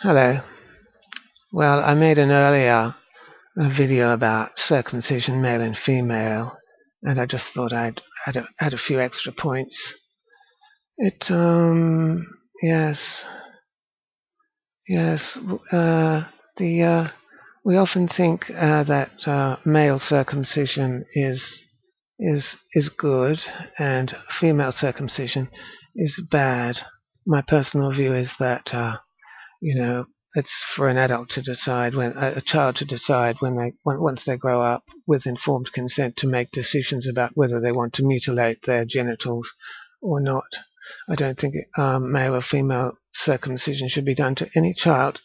Hello. Well, I made an earlier video about circumcision, male and female, and I just thought I'd add a few extra points. Yes, yes. We often think that male circumcision is good and female circumcision is bad. My personal view is that it's for an adult to decide, when a child to decide once they grow up with informed consent, to make decisions about whether they want to mutilate their genitals or not. I don't think male or female circumcision should be done to any child.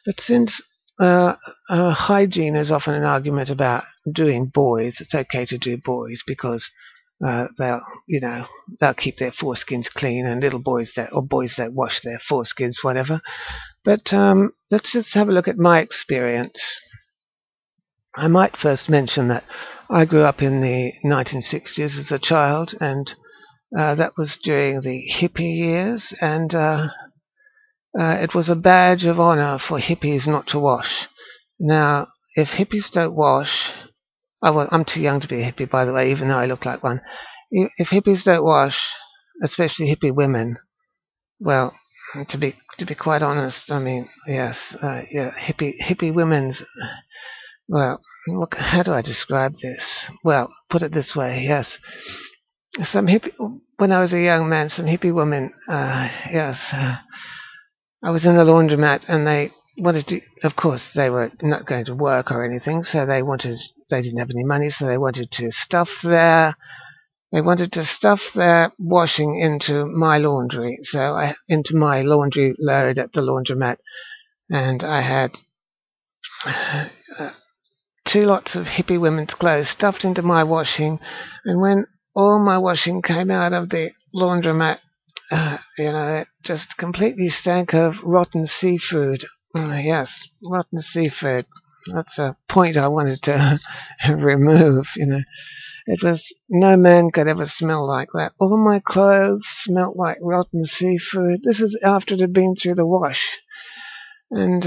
But since hygiene is often an argument about doing boys, it's okay to do boys because they'll keep their foreskins clean, and little boys boys that wash their foreskins, whatever. But let's just have a look at my experience. I might first mention that I grew up in the 1960s as a child, and that was during the hippie years, and it was a badge of honor for hippies not to wash. Now, if hippies don't wash, I'm too young to be a hippie, by the way, even though I look like one. If hippies don't wash, especially hippie women, well, to be quite honest, I mean, yes, hippie women's. Well, how do I describe this? Well, put it this way, yes. When I was a young man, some hippie women, yes, I was in the laundromat, and they wanted to, of course, they were not going to work or anything, so they didn't have any money, so they wanted to stuff their washing into my laundry, into my laundry load at the laundromat, and I had 2 lots of hippie women's clothes stuffed into my washing, and when all my washing came out of the laundromat, it just completely stank of rotten seafood. Yes, rotten seafood. That's a point I wanted to remove. It was, no man could ever smell like that. All my clothes smelt like rotten seafood. This is after it had been through the wash. And,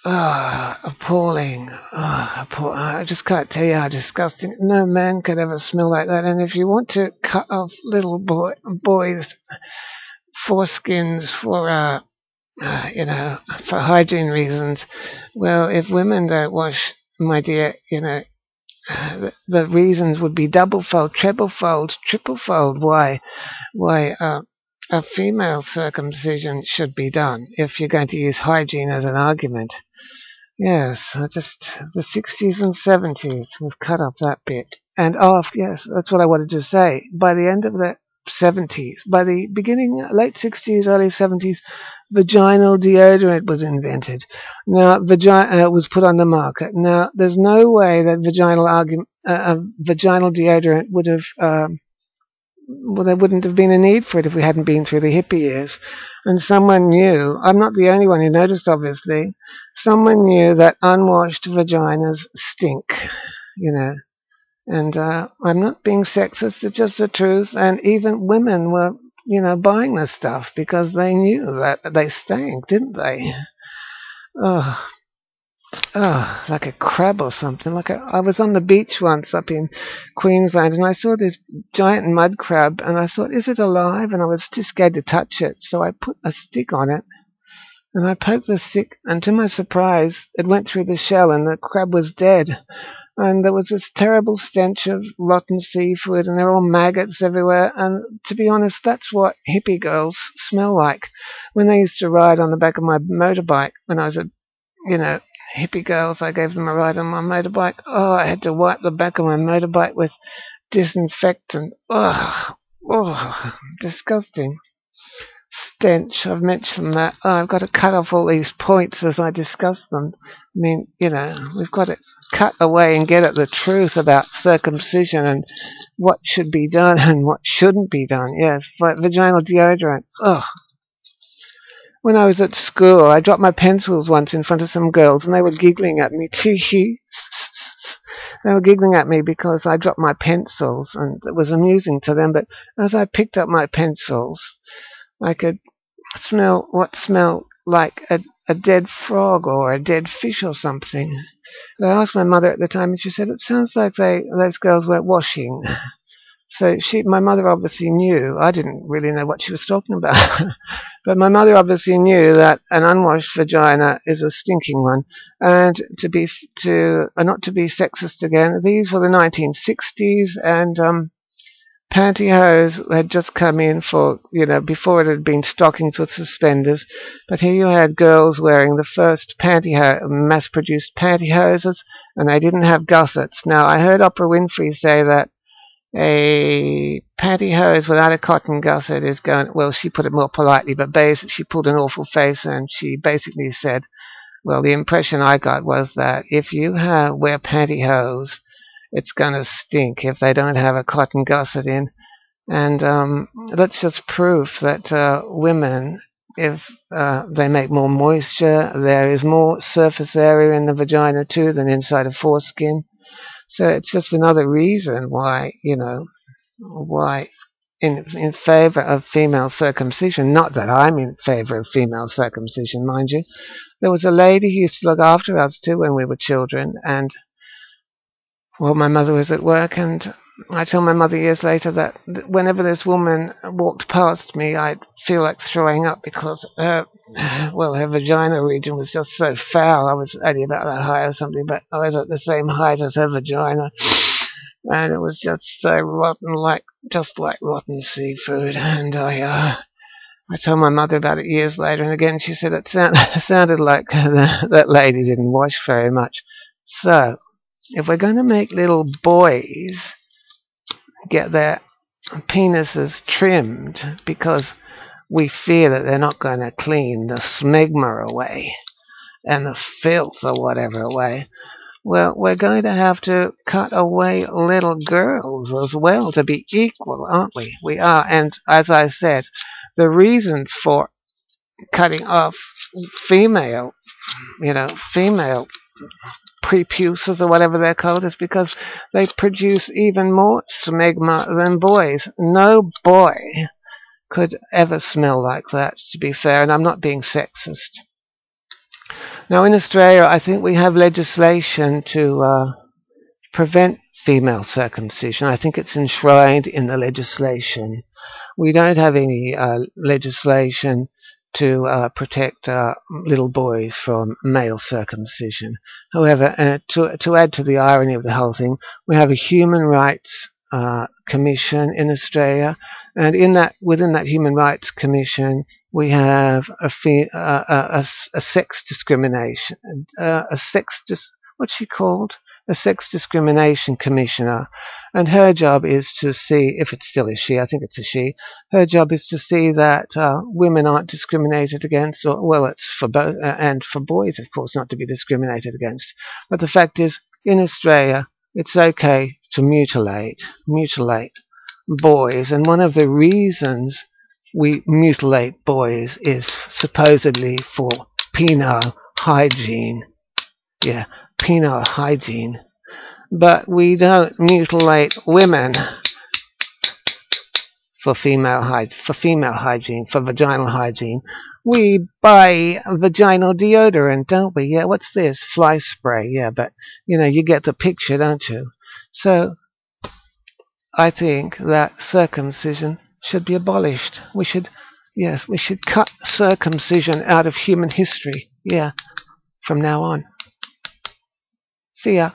appalling. I just can't tell you how disgusting. No man could ever smell like that. And if you want to cut off little boys' foreskins for hygiene reasons, well, if women don't wash, my dear, the reasons would be double-fold, treble-fold, triple-fold why a female circumcision should be done if you're going to use hygiene as an argument. Yes, the 60s and 70s, we've cut off that bit. And yes, that's what I wanted to say. By the end of the 70s, by the beginning, late 60s, early 70s, vaginal deodorant was invented. Now, was put on the market. Now, there's no way that vaginal deodorant would have, there wouldn't have been a need for it if we hadn't been through the hippie years. And someone knew, I'm not the only one who noticed, obviously, someone knew that unwashed vaginas stink, And I'm not being sexist, it's just the truth. And even women were, buying this stuff because they knew that they stank, didn't they? Like a crab or something. I was on the beach once up in Queensland, and I saw this giant mud crab, and I thought, is it alive? And I was too scared to touch it, so I put a stick on it, and I poked the stick, and to my surprise, it went through the shell, and the crab was dead. And there was this terrible stench of rotten seafood, and there were all maggots everywhere. And to be honest, that's what hippie girls smell like. When they used to ride on the back of my motorbike, when I was hippie girls, I gave them a ride on my motorbike. Oh, I had to wipe the back of my motorbike with disinfectant. Disgusting. Stench, I've mentioned that. I've got to cut off all these points as I discuss them. I mean, we've got to cut away and get at the truth about circumcision and what should be done and what shouldn't be done. Yes, but vaginal deodorant. When I was at school, I dropped my pencils once in front of some girls, and they were giggling at me. They were giggling at me because I dropped my pencils, and it was amusing to them. But as I picked up my pencils, I could smell what smell like a dead frog or a dead fish or something. And I asked my mother at the time, and she said, it sounds like those girls weren't washing. So my mother obviously knew. I didn't really know what she was talking about. But my mother obviously knew that an unwashed vagina is a stinking one. And not to be sexist again, these were the 1960s, and pantyhose had just come in for, before it had been stockings with suspenders. But here you had girls wearing the first mass-produced pantyhoses, and they didn't have gussets. Now, I heard Oprah Winfrey say that a pantyhose without a cotton gusset is going, well, she put it more politely, but basically she pulled an awful face, and she basically said, well, the impression I got was that if you wear pantyhose, it's going to stink if they don't have a cotton gusset in. And that's just proof that women, if they make more moisture, there is more surface area in the vagina too than inside a foreskin. So it's just another reason why, why in favor of female circumcision. Not that I'm in favor of female circumcision, mind you. There was a lady who used to look after us too when we were children, and well, my mother was at work, and I told my mother years later that whenever this woman walked past me, I'd feel like throwing up because her vagina region was just so foul. I was only about that high or something, but I was at the same height as her vagina, and it was just so rotten, just like rotten seafood. And I told my mother about it years later, and again she said it sounded like that lady didn't wash very much. So, if we're going to make little boys get their penises trimmed because we fear that they're not going to clean the smegma away and the filth or whatever away, well, we're going to have to cut away little girls as well to be equal, aren't we? We are. And as I said, the reasons for cutting off female prepuces or whatever they're called is because they produce even more smegma than boys. No boy could ever smell like that, to be fair, and I'm not being sexist. Now, in Australia, I think we have legislation to prevent female circumcision. I think it's enshrined in the legislation. We don't have any legislation to protect little boys from male circumcision. However, to add to the irony of the whole thing, we have a human rights commission in Australia, and within that human rights commission, we have a sex discrimination, what's she called? A Sex Discrimination Commissioner, and her job is to see, if it still is she, I think it's a she, her job is to see that women aren't discriminated against, or, well, it's for both, and for boys, of course, not to be discriminated against. But the fact is, in Australia, it's okay to mutilate boys, and one of the reasons we mutilate boys is supposedly for penile hygiene. Yeah, penile hygiene. But we don't mutilate women for female hygiene, for vaginal hygiene. We buy vaginal deodorant, don't we? Yeah, what's this? Fly spray. Yeah, but you get the picture, don't you? So I think that circumcision should be abolished. We should cut circumcision out of human history. Yeah, from now on. See ya.